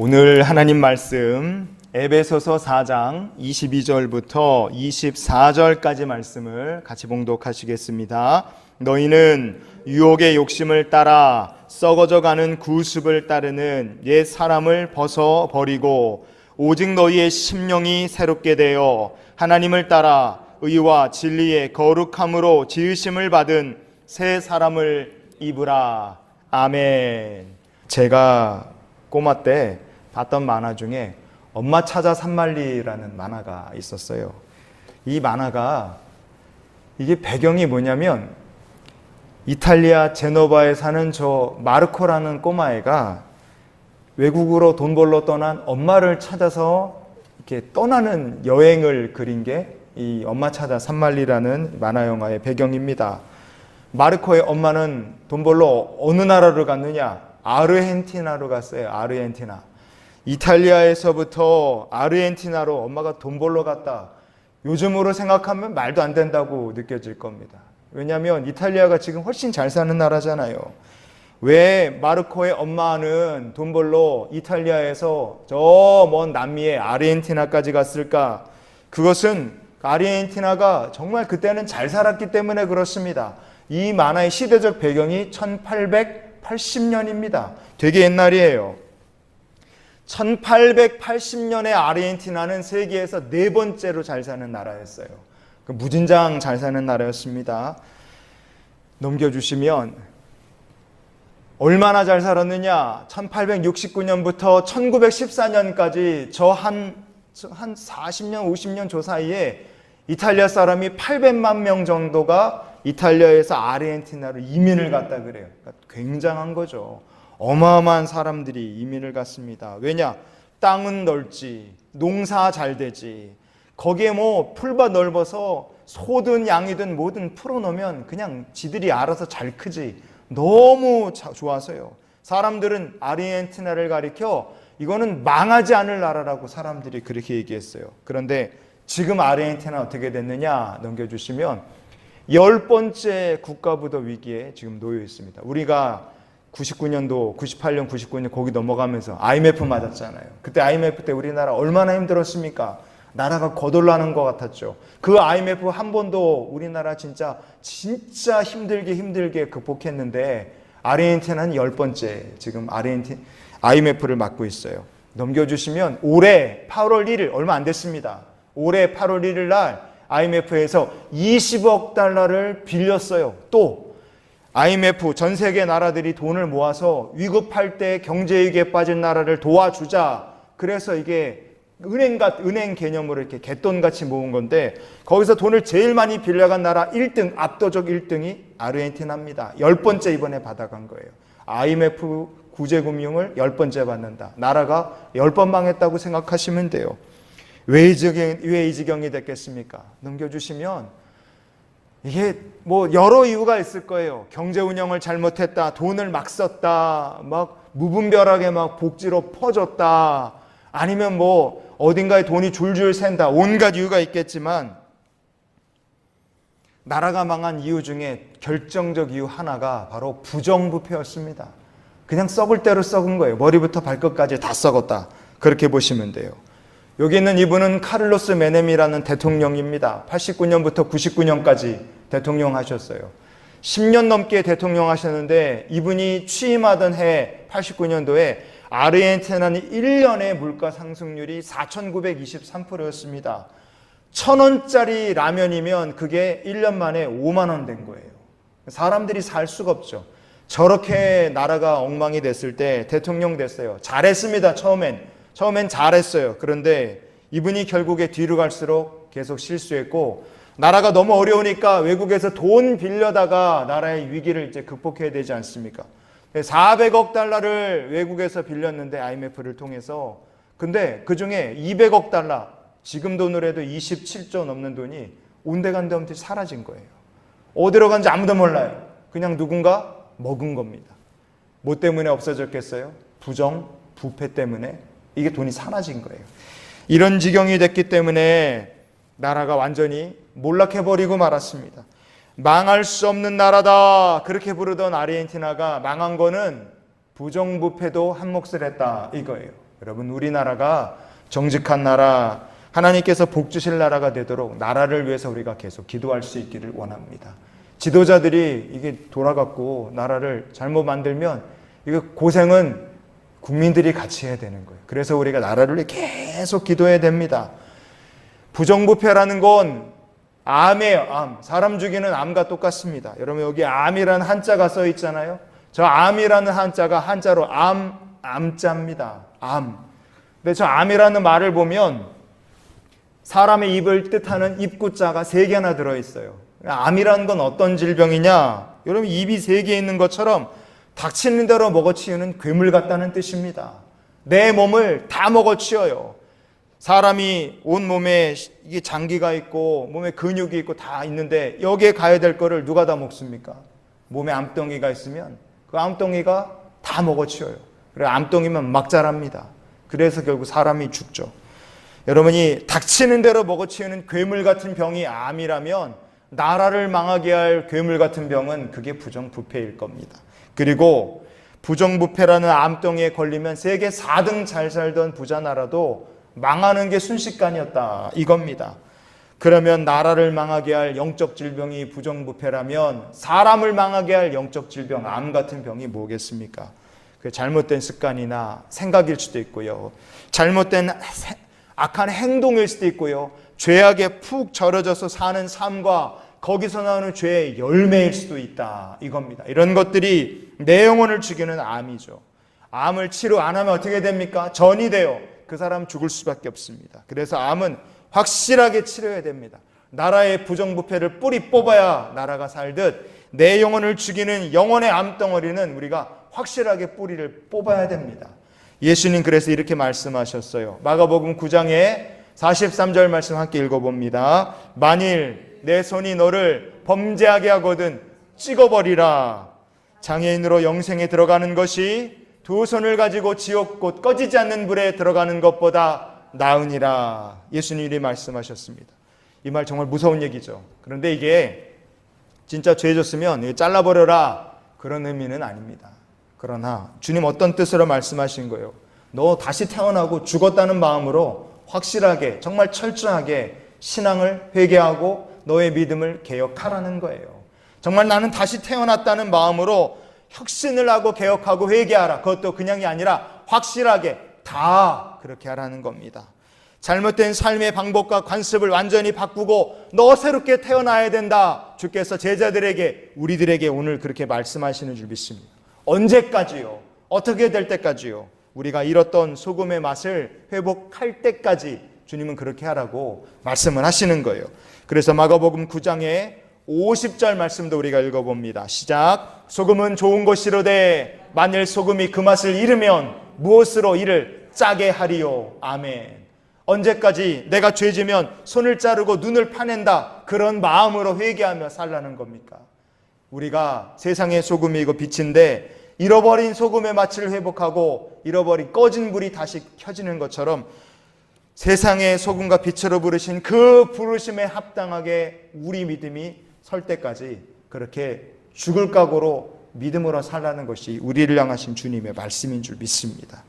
오늘 하나님 말씀 에베소서 4장 22절부터 24절까지 말씀을 같이 봉독하시겠습니다. 너희는 유혹의 욕심을 따라 썩어져가는 구습을 따르는 옛 사람을 벗어버리고 오직 너희의 심령이 새롭게 되어 하나님을 따라 의와 진리의 거룩함으로 지으심을 받은 새 사람을 입으라. 아멘. 제가 꼬마 때 봤던 만화 중에 엄마 찾아 산말리라는 만화가 있었어요. 이 만화가 이게 배경이 뭐냐면 이탈리아 제노바에 사는 저 마르코라는 꼬마애가 외국으로 돈 벌러 떠난 엄마를 찾아서 이렇게 떠나는 여행을 그린 게 이 엄마 찾아 산말리라는 만화 영화의 배경입니다. 마르코의 엄마는 돈 벌러 어느 나라로 갔느냐? 아르헨티나로 갔어요. 아르헨티나. 이탈리아에서부터 아르헨티나로 엄마가 돈 벌러 갔다. 요즘으로 생각하면 말도 안 된다고 느껴질 겁니다. 왜냐하면 이탈리아가 지금 훨씬 잘 사는 나라잖아요. 왜 마르코의 엄마는 돈 벌러 이탈리아에서 저 먼 남미의 아르헨티나까지 갔을까? 그것은 아르헨티나가 정말 그때는 잘 살았기 때문에 그렇습니다. 이 만화의 시대적 배경이 1880년입니다. 되게 옛날이에요. 1880년에 아르헨티나는 세계에서 네 번째로 잘 사는 나라였어요. 무진장 잘 사는 나라였습니다. 넘겨주시면 얼마나 잘 살았느냐? 1869년부터 1914년까지 저 한 40년, 50년 저 사이에 이탈리아 사람이 800만 명 정도가 이탈리아에서 아르헨티나로 이민을 갔다 그래요. 그러니까 굉장한 거죠. 어마어마한 사람들이 이민을 갔습니다. 왜냐? 땅은 넓지, 농사 잘 되지, 거기에 뭐 풀밭 넓어서 소든 양이든 뭐든 풀어놓으면 그냥 지들이 알아서 잘 크지. 너무 좋아서요. 사람들은 아르헨티나를 가리켜 이거는 망하지 않을 나라라고 사람들이 그렇게 얘기했어요. 그런데 지금 아르헨티나 어떻게 됐느냐 넘겨주시면 10번째 국가부도 위기에 지금 놓여 있습니다. 우리가 98년, 99년 거기 넘어가면서 IMF 맞았잖아요. 그때 IMF 때 우리나라 얼마나 힘들었습니까? 나라가 거덜나는 것 같았죠. 그 IMF 한 번도 우리나라 진짜 힘들게 극복했는데 아르헨티나는 10번째 지금 IMF를 맡고 있어요. 넘겨주시면 올해 8월 1일 얼마 안 됐습니다. 올해 8월 1일 날 IMF에서 20억 달러를 빌렸어요. 또 IMF 전 세계 나라들이 돈을 모아서 위급할 때 경제위기에 빠진 나라를 도와주자. 그래서 이게 은행 개념으로 이렇게 갯돈같이 모은 건데 거기서 돈을 제일 많이 빌려간 나라 1등, 압도적 1등이 아르헨티나입니다. 10번째 이번에 받아간 거예요. IMF 구제금융을 10번째 받는다. 나라가 10번 망했다고 생각하시면 돼요. 왜 이 지경이 됐겠습니까? 넘겨주시면 이게 뭐 여러 이유가 있을 거예요. 경제 운영을 잘못했다. 돈을 막 썼다. 막 무분별하게 막 복지로 퍼줬다. 아니면 뭐 어딘가에 돈이 줄줄 샌다. 온갖 이유가 있겠지만 나라가 망한 이유 중에 결정적 이유 하나가 바로 부정부패였습니다. 그냥 썩을 대로 썩은 거예요. 머리부터 발끝까지 다 썩었다. 그렇게 보시면 돼요. 여기 있는 이분은 카를로스 메넴이라는 대통령입니다. 89년부터 99년까지 대통령 하셨어요. 10년 넘게 대통령 하셨는데 이분이 취임하던 해 89년도에 아르헨티나는 1년의 물가 상승률이 4,923%였습니다. 1,000원짜리 라면이면 그게 1년 만에 5만 원 된 거예요. 사람들이 살 수가 없죠. 저렇게 나라가 엉망이 됐을 때 대통령 됐어요. 잘했습니다. 처음엔 잘했어요. 그런데 이분이 결국에 뒤로 갈수록 계속 실수했고 나라가 너무 어려우니까 외국에서 돈 빌려다가 나라의 위기를 이제 극복해야 되지 않습니까? 400억 달러를 외국에서 빌렸는데 IMF를 통해서 근데 그중에 200억 달러 지금 돈으로 해도 27조 넘는 돈이 온데간데 없이 사라진 거예요. 어디로 간지 아무도 몰라요. 그냥 누군가 먹은 겁니다. 뭐 때문에 없어졌겠어요? 부패 때문에 이게 돈이 사라진 거예요. 이런 지경이 됐기 때문에 나라가 완전히 몰락해버리고 말았습니다. 망할 수 없는 나라다 그렇게 부르던 아르헨티나가 망한 거는 부정부패도 한 몫을 했다 이거예요. 여러분, 우리나라가 정직한 나라, 하나님께서 복 주실 나라가 되도록 나라를 위해서 우리가 계속 기도할 수 있기를 원합니다. 지도자들이 이게 돌아갔고 나라를 잘못 만들면 이거 고생은 국민들이 같이 해야 되는 거예요. 그래서 우리가 나라를 위해 계속 기도해야 됩니다. 부정부패라는 건 암이에요. 암. 사람 죽이는 암과 똑같습니다. 여러분, 여기 암이라는 한자가 써 있잖아요. 저 암이라는 한자가 한자로 암자입니다. 암. 근데 저 암이라는 말을 보면 사람의 입을 뜻하는 입구자가 3개나 들어있어요. 암이라는 건 어떤 질병이냐? 여러분, 입이 3개 있는 것처럼 닥치는 대로 먹어치우는 괴물 같다는 뜻입니다. 내 몸을 다 먹어치워요. 사람이 온 몸에 이게 장기가 있고 몸에 근육이 있고 다 있는데 여기에 가야 될 거를 누가 다 먹습니까? 몸에 암덩이가 있으면 그 암덩이가 다 먹어치워요. 그래, 암덩이만 막 자랍니다. 그래서 결국 사람이 죽죠. 여러분이 닥치는 대로 먹어치우는 괴물 같은 병이 암이라면 나라를 망하게 할 괴물 같은 병은 그게 부정부패일 겁니다. 그리고 부정부패라는 암덩이에 걸리면 세계 4등 잘 살던 부자 나라도 망하는 게 순식간이었다, 이겁니다. 그러면 나라를 망하게 할 영적 질병이 부정부패라면 사람을 망하게 할 영적 질병, 암 같은 병이 뭐겠습니까? 그 잘못된 습관이나 생각일 수도 있고요. 잘못된 악한 행동일 수도 있고요. 죄악에 푹 절여져서 사는 삶과 거기서 나오는 죄의 열매일 수도 있다, 이겁니다. 이런 것들이 내 영혼을 죽이는 암이죠. 암을 치료 안 하면 어떻게 됩니까? 전이 돼요. 그 사람 죽을 수밖에 없습니다. 그래서 암은 확실하게 치료해야 됩니다. 나라의 부정부패를 뿌리 뽑아야 나라가 살듯 내 영혼을 죽이는 영혼의 암덩어리는 우리가 확실하게 뿌리를 뽑아야 됩니다. 예수님 그래서 이렇게 말씀하셨어요. 마가복음 9장에 43절 말씀 함께 읽어봅니다. 만일 내 손이 너를 범죄하게 하거든 찍어버리라. 장애인으로 영생에 들어가는 것이 두 손을 가지고 지옥 곧 꺼지지 않는 불에 들어가는 것보다 나으니라. 예수님이 말씀하셨습니다. 이 말 정말 무서운 얘기죠. 그런데 이게 진짜 죄 졌으면 잘라버려라, 그런 의미는 아닙니다. 그러나 주님 어떤 뜻으로 말씀하신 거예요? 너 다시 태어나고 죽었다는 마음으로 확실하게 정말 철저하게 신앙을 회개하고 너의 믿음을 개혁하라는 거예요. 정말 나는 다시 태어났다는 마음으로 혁신을 하고 개혁하고 회개하라. 그것도 그냥이 아니라 확실하게 다 그렇게 하라는 겁니다. 잘못된 삶의 방법과 관습을 완전히 바꾸고 너 새롭게 태어나야 된다. 주께서 제자들에게, 우리들에게 오늘 그렇게 말씀하시는 줄 믿습니다. 언제까지요? 어떻게 될 때까지요? 우리가 잃었던 소금의 맛을 회복할 때까지 주님은 그렇게 하라고 말씀을 하시는 거예요. 그래서 마가복음 9장에 50절 말씀도 우리가 읽어봅니다. 시작. 소금은 좋은 것이로되 만일 소금이 그 맛을 잃으면 무엇으로 이를 짜게 하리요. 아멘. 언제까지 내가 죄지면 손을 자르고 눈을 파낸다, 그런 마음으로 회개하며 살라는 겁니까? 우리가 세상의 소금이고 빛인데 잃어버린 소금의 맛을 회복하고 잃어버린 꺼진 불이 다시 켜지는 것처럼 세상의 소금과 빛으로 부르신 그 부르심에 합당하게 우리 믿음이 설 때까지 그렇게 죽을 각오로 믿음으로 살라는 것이 우리를 향하신 주님의 말씀인 줄 믿습니다.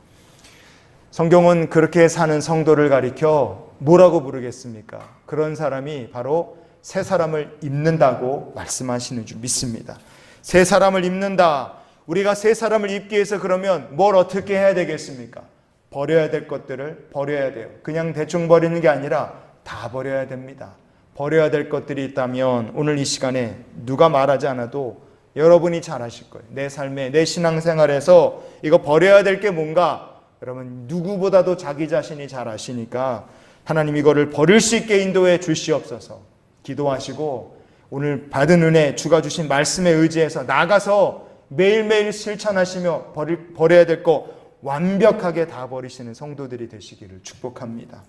성경은 그렇게 사는 성도를 가리켜 뭐라고 부르겠습니까? 그런 사람이 바로 새 사람을 입는다고 말씀하시는 줄 믿습니다. 새 사람을 입는다. 우리가 새 사람을 입기 위해서 그러면 뭘 어떻게 해야 되겠습니까? 버려야 될 것들을 버려야 돼요. 그냥 대충 버리는 게 아니라 다 버려야 됩니다. 버려야 될 것들이 있다면 오늘 이 시간에 누가 말하지 않아도 여러분이 잘 아실 거예요. 내 삶에, 내 신앙생활에서 이거 버려야 될 게 뭔가 여러분 누구보다도 자기 자신이 잘 아시니까 하나님 이거를 버릴 수 있게 인도해 주시옵소서. 기도하시고 오늘 받은 은혜, 주가 주신 말씀에 의지해서 나가서 매일매일 실천하시며 버려야 될 거 완벽하게 다 버리시는 성도들이 되시기를 축복합니다.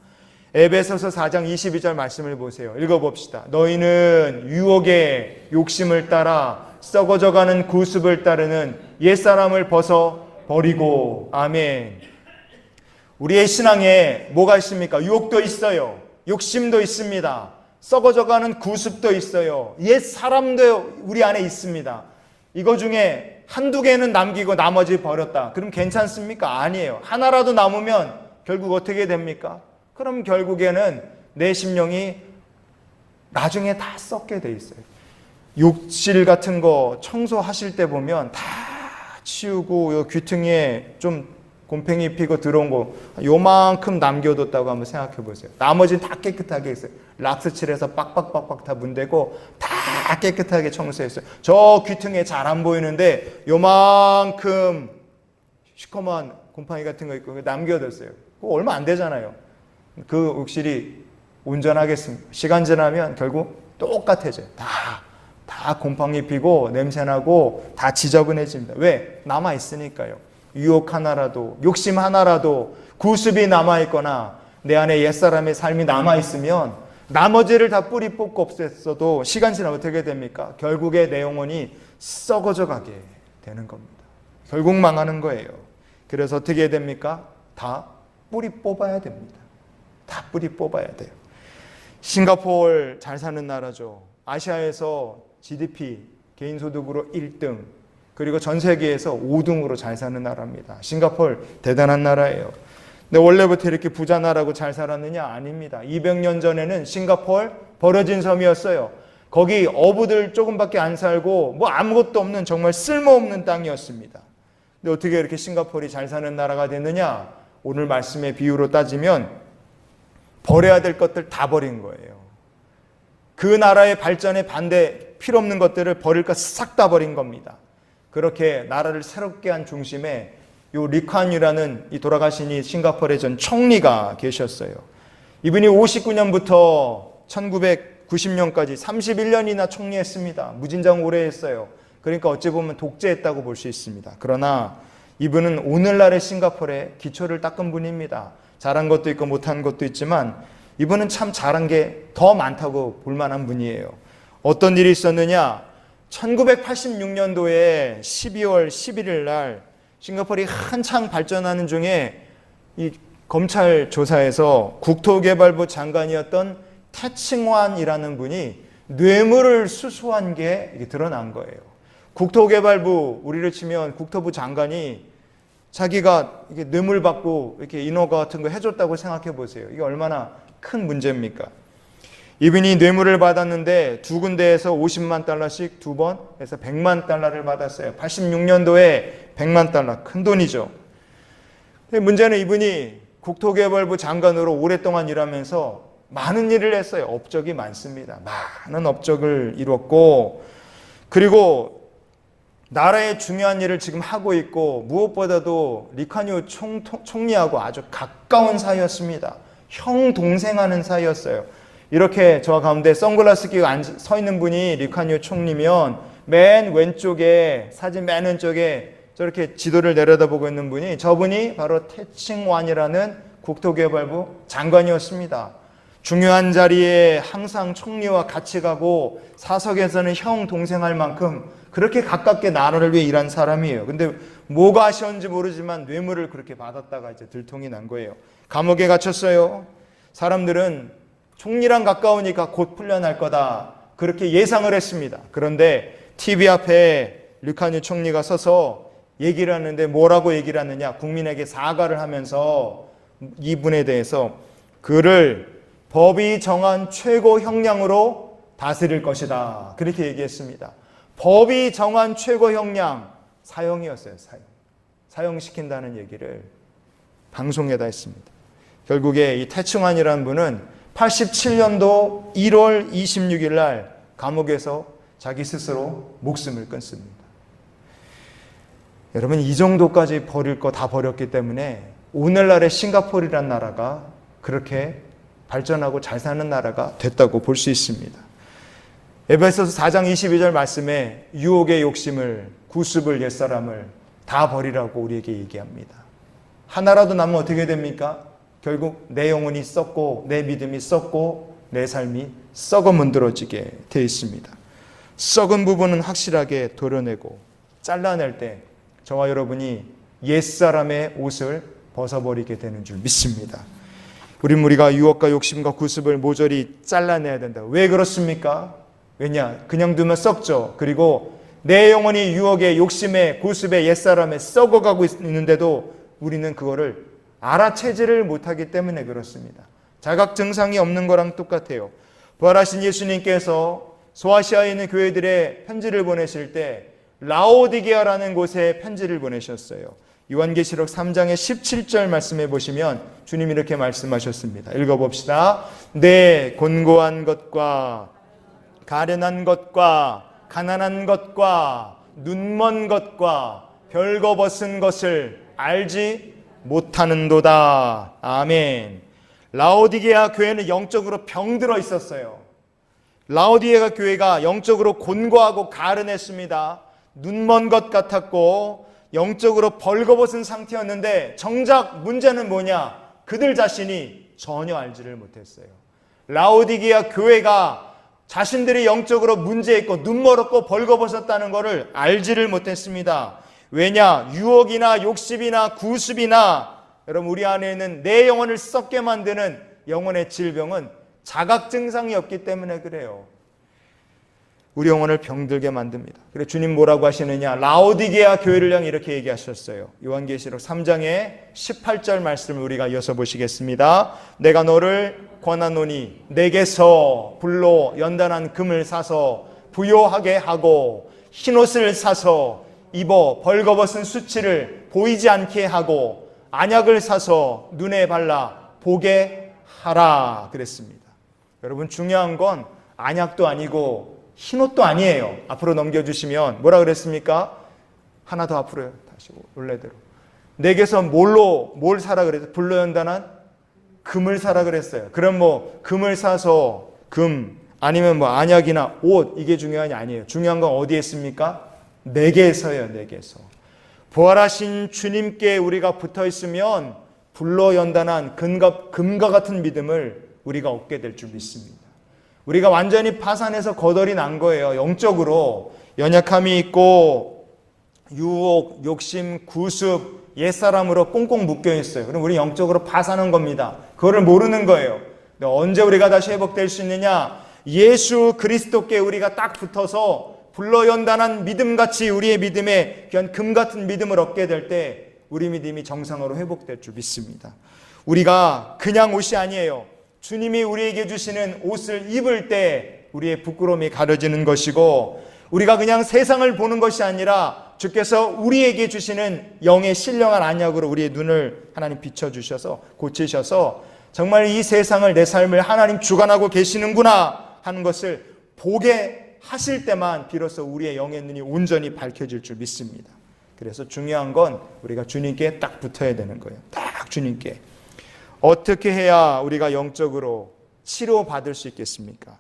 에베소서 4장 22절 말씀을 보세요. 읽어봅시다. 너희는 유혹의 욕심을 따라 썩어져가는 구습을 따르는 옛사람을 벗어 버리고. 아멘. 우리의 신앙에 뭐가 있습니까? 유혹도 있어요. 욕심도 있습니다. 썩어져가는 구습도 있어요. 옛사람도 우리 안에 있습니다. 이거 중에 한두 개는 남기고 나머지 버렸다. 그럼 괜찮습니까? 아니에요. 하나라도 남으면 결국 어떻게 됩니까? 그럼 결국에는 내 심령이 나중에 다 썩게 돼 있어요. 욕실 같은 거 청소하실 때 보면 다 치우고 요 귀퉁이에 좀 곰팡이 피고 들어온 거 요만큼 남겨뒀다고 한번 생각해 보세요. 나머지는 다 깨끗하게 했어요. 락스칠해서 빡빡빡빡 다 문대고 다 깨끗하게 청소했어요. 저 귀퉁이에 잘 안 보이는데 요만큼 시커먼 곰팡이 같은 거 있고 남겨뒀어요. 그거 얼마 안 되잖아요. 그 욕실이 온전하겠습니까? 시간 지나면 결국 똑같아져요. 다 곰팡이 피고 냄새나고 다 지저분해집니다. 왜? 남아있으니까요. 유혹 하나라도, 욕심 하나라도, 구습이 남아있거나 내 안에 옛사람의 삶이 남아있으면 나머지를 다 뿌리 뽑고 없앴어도 시간 지나면 어떻게 됩니까? 결국에 내 영혼이 썩어져 가게 되는 겁니다. 결국 망하는 거예요. 그래서 어떻게 됩니까? 다 뿌리 뽑아야 됩니다. 다 뿌리 뽑아야 돼요. 싱가포르 잘 사는 나라죠. 아시아에서 GDP 개인소득으로 1등, 그리고 전 세계에서 5등으로 잘 사는 나라입니다. 싱가포르 대단한 나라예요. 근데 원래부터 이렇게 부자 나라고 잘 살았느냐? 아닙니다. 200년 전에는 싱가포르 버려진 섬이었어요. 거기 어부들 조금밖에 안 살고 뭐 아무것도 없는 정말 쓸모없는 땅이었습니다. 근데 어떻게 이렇게 싱가포르이 잘 사는 나라가 됐느냐? 오늘 말씀의 비유로 따지면 버려야 될 것들 다 버린 거예요. 그 나라의 발전에 반대 필요 없는 것들을 버릴 것 싹 다 버린 겁니다. 그렇게 나라를 새롭게 한 중심에 요 리칸유라는 이 돌아가신 이 싱가포르의 전 총리가 계셨어요. 이분이 59년부터 1990년까지 31년이나 총리했습니다. 무진장 오래 했어요. 그러니까 어찌 보면 독재했다고 볼 수 있습니다. 그러나 이분은 오늘날의 싱가포르의 기초를 닦은 분입니다. 잘한 것도 있고 못한 것도 있지만 이분은 참 잘한 게 더 많다고 볼 만한 분이에요. 어떤 일이 있었느냐? 1986년도에 12월 11일 날 싱가포르이 한창 발전하는 중에 이 검찰 조사에서 국토개발부 장관이었던 태칭완이라는 분이 뇌물을 수수한 게 드러난 거예요. 국토개발부, 우리를 치면 국토부 장관이 자기가 이게 뇌물 받고 이렇게 인허가 같은 거 해줬다고 생각해 보세요. 이게 얼마나 큰 문제입니까? 이분이 뇌물을 받았는데 두 군데에서 50만 달러씩 두 번 해서 100만 달러를 받았어요. 86년도에 100만 달러, 큰 돈이죠. 근데 문제는 이분이 국토개발부 장관으로 오랫동안 일하면서 많은 일을 했어요. 업적이 많습니다. 많은 업적을 이뤘고, 그리고 나라의 중요한 일을 지금 하고 있고, 무엇보다도 리칸유 총리하고 아주 가까운 사이였습니다. 형 동생하는 사이였어요. 이렇게 저 가운데 선글라스 끼고 서 있는 분이 리칸유 총리면 맨 왼쪽에, 사진 맨 왼쪽에 저렇게 지도를 내려다보고 있는 분이, 저분이 바로 태칭완이라는 국토개발부 장관이었습니다. 중요한 자리에 항상 총리와 같이 가고 사석에서는 형 동생 할 만큼 그렇게 가깝게 나라를 위해 일한 사람이에요. 근데 뭐가 아쉬운지 모르지만 뇌물을 그렇게 받았다가 이제 들통이 난 거예요. 감옥에 갇혔어요. 사람들은 총리랑 가까우니까 곧 풀려날 거다, 그렇게 예상을 했습니다. 그런데 TV 앞에 리칸유 총리가 서서 얘기를 하는데 뭐라고 얘기를 하느냐? 국민에게 사과를 하면서 이분에 대해서 그를 법이 정한 최고 형량으로 다스릴 것이다, 그렇게 얘기했습니다. 법이 정한 최고 형량, 사형이었어요. 사형시킨다는 얘기를 방송에다 했습니다. 결국에 이 태칭완이라는 분은 87년도 1월 26일 날 감옥에서 자기 스스로 목숨을 끊습니다. 여러분, 이 정도까지 버릴 거 다 버렸기 때문에 오늘날의 싱가포르라는 나라가 그렇게 발전하고 잘 사는 나라가 됐다고 볼 수 있습니다. 에베소서 4장 22절 말씀에 유혹의 욕심을, 구습을, 옛사람을 다 버리라고 우리에게 얘기합니다. 하나라도 남으면 어떻게 됩니까? 결국 내 영혼이 썩고 내 믿음이 썩고 내 삶이 썩어 문드러지게 되어 있습니다. 썩은 부분은 확실하게 도려내고 잘라낼 때 저와 여러분이 옛사람의 옷을 벗어버리게 되는 줄 믿습니다. 우리가 유혹과 욕심과 구습을 모조리 잘라내야 된다. 왜 그렇습니까? 왜냐? 그냥 두면 썩죠. 그리고 내 영혼이 유혹에, 욕심에, 구습에, 옛사람에 썩어가고 있는데도 우리는 그거를 알아채지를 못하기 때문에 그렇습니다. 자각 증상이 없는 거랑 똑같아요. 부활하신 예수님께서 소아시아에 있는 교회들의 편지를 보내실 때 라오디게아라는 곳에 편지를 보내셨어요. 요한계시록 3장의 17절 말씀해 보시면 주님이 이렇게 말씀하셨습니다. 읽어봅시다. 내 곤고한 것과 가련한 것과 가난한 것과 눈먼 것과 별거벗은 것을 알지 못하는도다. 아멘. 라오디게아 교회는 영적으로 병들어 있었어요. 라오디게아 교회가 영적으로 곤고하고 가련했습니다. 눈먼 것 같았고 영적으로 벌거벗은 상태였는데 정작 문제는 뭐냐? 그들 자신이 전혀 알지를 못했어요. 라오디게아 교회가 자신들이 영적으로 문제 있고 눈멀었고 벌거벗었다는 것을 알지를 못했습니다. 왜냐? 유혹이나 욕심이나 구습이나 여러분 우리 안에 있는 내 영혼을 썩게 만드는 영혼의 질병은 자각 증상이 없기 때문에 그래요. 우리 영혼을 병들게 만듭니다. 그래서 주님 뭐라고 하시느냐? 라오디게아 교회를 향해 이렇게 얘기하셨어요. 요한계시록 3장의 18절 말씀을 우리가 이어서 보시겠습니다. 내가 너를 권하노니 내게서 불로 연단한 금을 사서 부요하게 하고 흰옷을 사서 입어 벌거벗은 수치를 보이지 않게 하고 안약을 사서 눈에 발라 보게 하라 그랬습니다. 여러분 중요한 건 안약도 아니고 흰옷도 아니에요. 앞으로 넘겨주시면 뭐라 그랬습니까? 하나 더 앞으로요. 다시 원래대로. 내게서 뭘 사라 그랬어요? 불로 연단한 금을 사라 그랬어요. 그럼 뭐 금을 사서 금 아니면 뭐 안약이나 옷 이게 중요한 게 아니에요. 중요한 건 어디에 있습니까? 내게서요. 내게서. 부활하신 주님께 우리가 붙어 있으면 불로 연단한 금과 같은 믿음을 우리가 얻게 될 줄 믿습니다. 우리가 완전히 파산해서 거덜이 난 거예요. 영적으로 연약함이 있고 유혹, 욕심, 구습, 옛사람으로 꽁꽁 묶여 있어요. 그럼 우리 영적으로 파산한 겁니다. 그거를 모르는 거예요. 근데 언제 우리가 다시 회복될 수 있느냐? 예수 그리스도께 우리가 딱 붙어서 불러연단한 믿음같이 우리의 믿음에 귀한 금같은 믿음을 얻게 될 때 우리 믿음이 정상으로 회복될 줄 믿습니다. 우리가 그냥 옷이 아니에요. 주님이 우리에게 주시는 옷을 입을 때 우리의 부끄러움이 가려지는 것이고 우리가 그냥 세상을 보는 것이 아니라 주께서 우리에게 주시는 영의 신령한 안약으로 우리의 눈을 하나님 비춰주셔서 고치셔서 정말 이 세상을 내 삶을 하나님 주관하고 계시는구나 하는 것을 보게 하실 때만 비로소 우리의 영의 눈이 온전히 밝혀질 줄 믿습니다. 그래서 중요한 건 우리가 주님께 딱 붙어야 되는 거예요. 딱 주님께. 어떻게 해야 우리가 영적으로 치료받을 수 있겠습니까?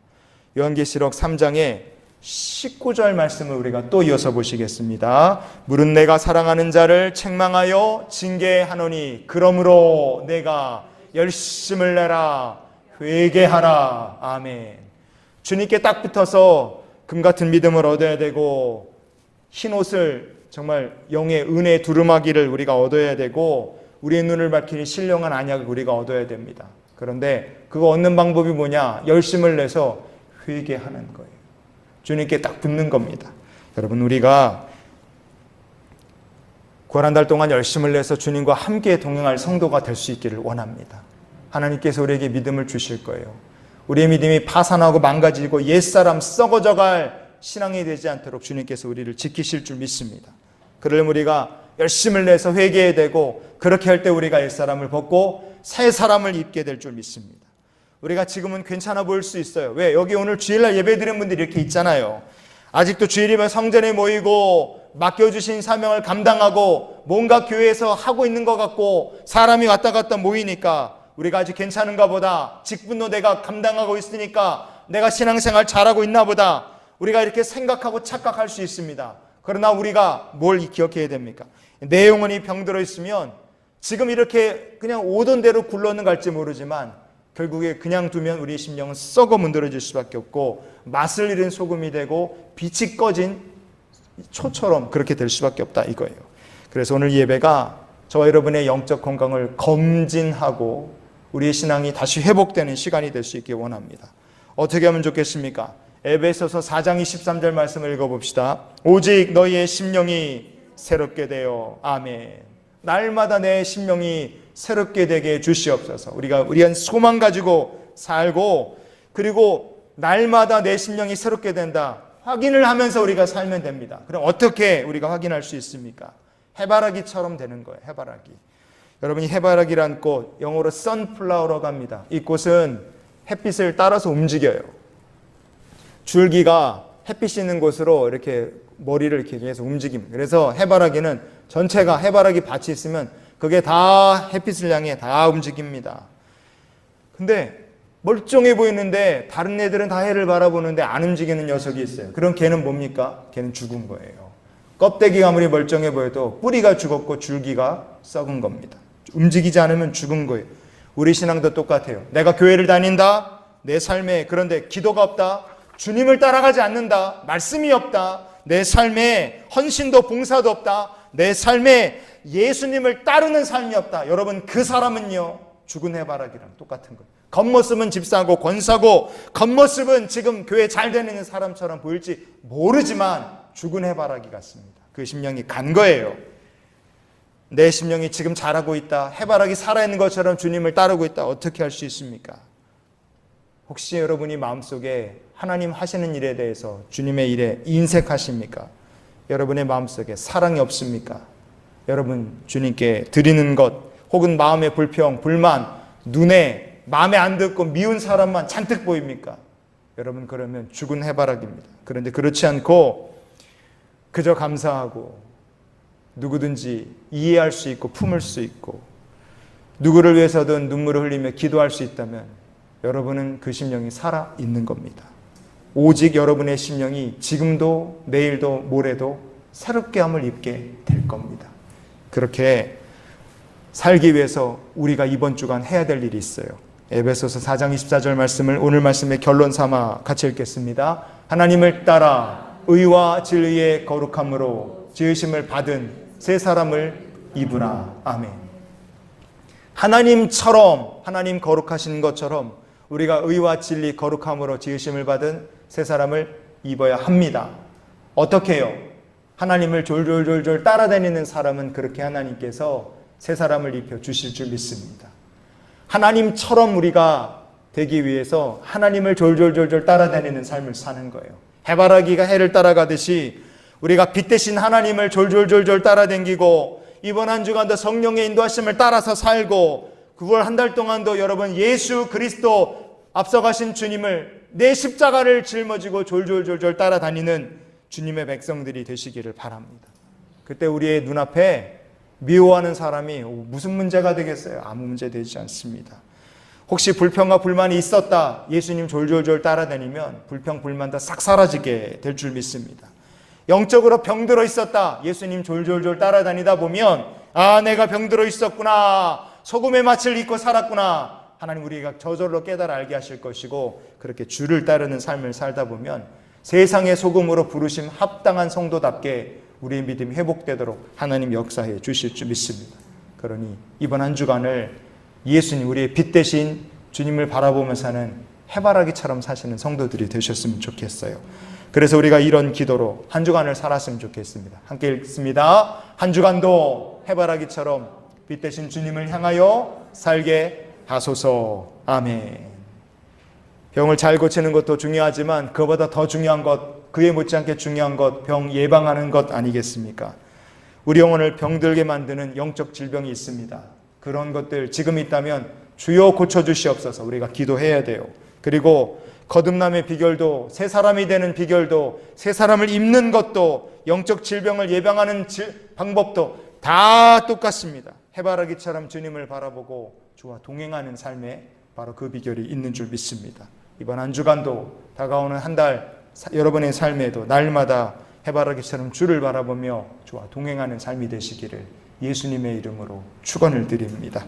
요한계시록 3장의 19절 말씀을 우리가 또 이어서 보시겠습니다. 물은 내가 사랑하는 자를 책망하여 징계하노니 그러므로 내가 열심을 내라 회개하라. 아멘. 주님께 딱 붙어서 금같은 믿음을 얻어야 되고 흰옷을 정말 영의 은혜 두루마기를 우리가 얻어야 되고 우리의 눈을 밝히는 신령한 안약을 우리가 얻어야 됩니다. 그런데 그거 얻는 방법이 뭐냐? 열심을 내서 회개하는 거예요. 주님께 딱 붙는 겁니다. 여러분 우리가 고난 달 동안 열심을 내서 주님과 함께 동행할 성도가 될 수 있기를 원합니다. 하나님께서 우리에게 믿음을 주실 거예요. 우리의 믿음이 파산하고 망가지고 옛사람 썩어져갈 신앙이 되지 않도록 주님께서 우리를 지키실 줄 믿습니다. 그러려면 우리가 열심을 내서 회개해야 되고 그렇게 할 때 우리가 옛사람을 벗고 새 사람을 입게 될 줄 믿습니다. 우리가 지금은 괜찮아 보일 수 있어요. 왜? 여기 오늘 주일날 예배드리는 분들이 이렇게 있잖아요. 아직도 주일이면 성전에 모이고 맡겨주신 사명을 감당하고 뭔가 교회에서 하고 있는 것 같고 사람이 왔다 갔다 모이니까 우리가 아직 괜찮은가 보다, 직분도 내가 감당하고 있으니까 내가 신앙생활 잘하고 있나 보다, 우리가 이렇게 생각하고 착각할 수 있습니다. 그러나 우리가 뭘 기억해야 됩니까? 내 영혼이 병들어 있으면 지금 이렇게 그냥 오던 대로 굴러는 갈지 모르지만 결국에 그냥 두면 우리의 심령은 썩어 문드러질 수밖에 없고 맛을 잃은 소금이 되고 빛이 꺼진 초처럼 그렇게 될 수밖에 없다 이거예요. 그래서 오늘 예배가 저와 여러분의 영적 건강을 검진하고 우리의 신앙이 다시 회복되는 시간이 될 수 있길 원합니다. 어떻게 하면 좋겠습니까? 에베소서 4장 23절 말씀을 읽어봅시다. 오직 너희의 심령이 새롭게 되어 아멘. 날마다 내 심령이 새롭게 되게 해 주시옵소서. 우리가 소망 가지고 살고, 그리고 날마다 내 심령이 새롭게 된다 확인을 하면서 우리가 살면 됩니다. 그럼 어떻게 우리가 확인할 수 있습니까? 해바라기처럼 되는 거예요. 해바라기. 여러분이 해바라기란 꽃, 영어로 선플라워라고 합니다. 이 꽃은 햇빛을 따라서 움직여요. 줄기가 햇빛이 있는 곳으로 이렇게 머리를 이렇게 계속 움직입니다. 그래서 해바라기는 전체가 해바라기 밭이 있으면 그게 다 햇빛을 향해 다 움직입니다. 근데 멀쩡해 보이는데 다른 애들은 다 해를 바라보는데 안 움직이는 녀석이 있어요. 그럼 걔는 뭡니까? 걔는 죽은 거예요. 껍데기가 아무리 멀쩡해 보여도 뿌리가 죽었고 줄기가 썩은 겁니다. 움직이지 않으면 죽은 거예요. 우리 신앙도 똑같아요. 내가 교회를 다닌다. 내 삶에 그런데 기도가 없다. 주님을 따라가지 않는다. 말씀이 없다. 내 삶에 헌신도 봉사도 없다. 내 삶에 예수님을 따르는 삶이 없다. 여러분 그 사람은요 죽은 해바라기랑 똑같은 거예요. 겉모습은 집사고 권사고 겉모습은 지금 교회 잘 다니는 사람처럼 보일지 모르지만 죽은 해바라기 같습니다. 그 심령이 간 거예요. 내 심령이 지금 잘하고 있다. 해바라기 살아있는 것처럼 주님을 따르고 있다. 어떻게 할 수 있습니까? 혹시 여러분이 마음속에 하나님 하시는 일에 대해서 주님의 일에 인색하십니까? 여러분의 마음속에 사랑이 없습니까? 여러분 주님께 드리는 것 혹은 마음의 불평, 불만, 눈에 마음에 안 듣고 미운 사람만 잔뜩 보입니까? 여러분 그러면 죽은 해바라기입니다. 그런데 그렇지 않고 그저 감사하고 누구든지 이해할 수 있고 품을 수 있고 누구를 위해서든 눈물을 흘리며 기도할 수 있다면 여러분은 그 심령이 살아있는 겁니다. 오직 여러분의 심령이 지금도 내일도 모레도 새롭게 함을 입게 될 겁니다. 그렇게 살기 위해서 우리가 이번 주간 해야 될 일이 있어요. 에베소서 4장 24절 말씀을 오늘 말씀의 결론 삼아 같이 읽겠습니다. 하나님을 따라 의와 진리의 거룩함으로 지으심을 받은 새 사람을 입으라. 아멘. 하나님처럼 하나님 거룩하신 것처럼 우리가 의와 진리 거룩함으로 지으심을 받은 새 사람을 입어야 합니다. 어떻게 해요? 하나님을 졸졸졸졸 따라다니는 사람은 그렇게 하나님께서 새 사람을 입혀 주실 줄 믿습니다. 하나님처럼 우리가 되기 위해서 하나님을 졸졸졸졸 따라다니는 삶을 사는 거예요. 해바라기가 해를 따라가듯이 우리가 빛 대신 하나님을 졸졸졸졸 따라다니고 이번 한 주간도 성령의 인도하심을 따라서 살고 9월 한 달 동안도 여러분 예수 그리스도 앞서가신 주님을 내 십자가를 짊어지고 졸졸졸졸 따라다니는 주님의 백성들이 되시기를 바랍니다. 그때 우리의 눈앞에 미워하는 사람이 무슨 문제가 되겠어요? 아무 문제 되지 않습니다. 혹시 불평과 불만이 있었다. 예수님 졸졸졸 따라다니면 불평, 불만도 싹 사라지게 될 줄 믿습니다. 영적으로 병들어 있었다. 예수님 졸졸졸 따라다니다 보면 아 내가 병들어 있었구나. 소금의 맛을 잊고 살았구나. 하나님 우리가 저절로 깨달아 알게 하실 것이고 그렇게 주를 따르는 삶을 살다 보면 세상의 소금으로 부르심 합당한 성도답게 우리의 믿음이 회복되도록 하나님 역사해 주실 줄 믿습니다. 그러니 이번 한 주간을 예수님 우리의 빛 대신 주님을 바라보며 사는 해바라기처럼 사시는 성도들이 되셨으면 좋겠어요. 그래서 우리가 이런 기도로 한 주간을 살았으면 좋겠습니다. 함께 읽습니다. 한 주간도 해바라기처럼 빛 대신 주님을 향하여 살게 하소서. 아멘. 병을 잘 고치는 것도 중요하지만 그보다 더 중요한 것, 그에 못지않게 중요한 것, 병 예방하는 것 아니겠습니까? 우리 영혼을 병들게 만드는 영적 질병이 있습니다. 그런 것들 지금 있다면 주여 고쳐주시옵소서 우리가 기도해야 돼요. 그리고 거듭남의 비결도 새 사람이 되는 비결도 새 사람을 입는 것도 영적 질병을 예방하는 방법도 다 똑같습니다. 해바라기처럼 주님을 바라보고 주와 동행하는 삶에 바로 그 비결이 있는 줄 믿습니다. 이번 한 주간도 다가오는 한 달 여러분의 삶에도 날마다 해바라기처럼 주를 바라보며 주와 동행하는 삶이 되시기를 예수님의 이름으로 축원을 드립니다.